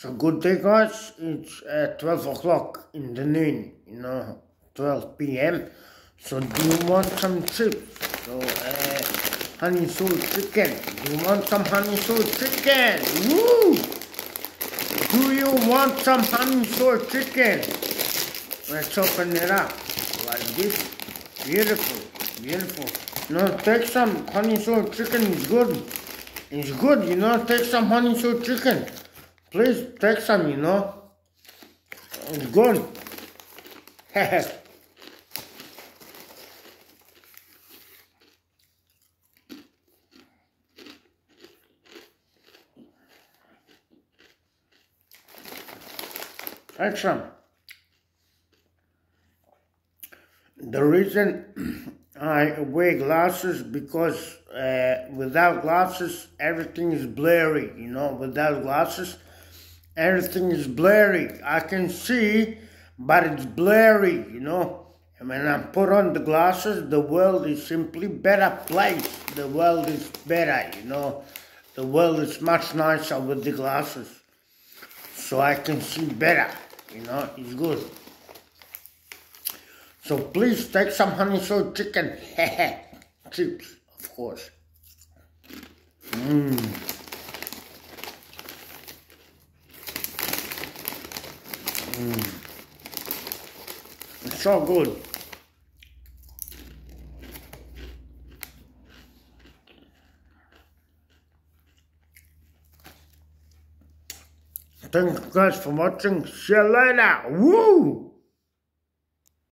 So good day, guys. It's 12 o'clock in the noon, 12 p.m. So do you want some chips? So honey soy chicken. Do you want some honey soy chicken? Woo! Do you want some honey soy chicken? Let's open it up like this. Beautiful, beautiful. Take some honey soy chicken. It's good. It's good, Take some honey soy chicken. Please take some, It's good. Take some. The reason I wear glasses because without glasses everything is blurry, Without glasses everything is blurry. I can see, but it's blurry, And when I put on the glasses, the world is simply better place. The world is better, The world is much nicer with the glasses. So I can see better, It's good. So please take some honey soy chicken. Chips, of course. It's so good. Thank you guys for watching. See you later. Woo!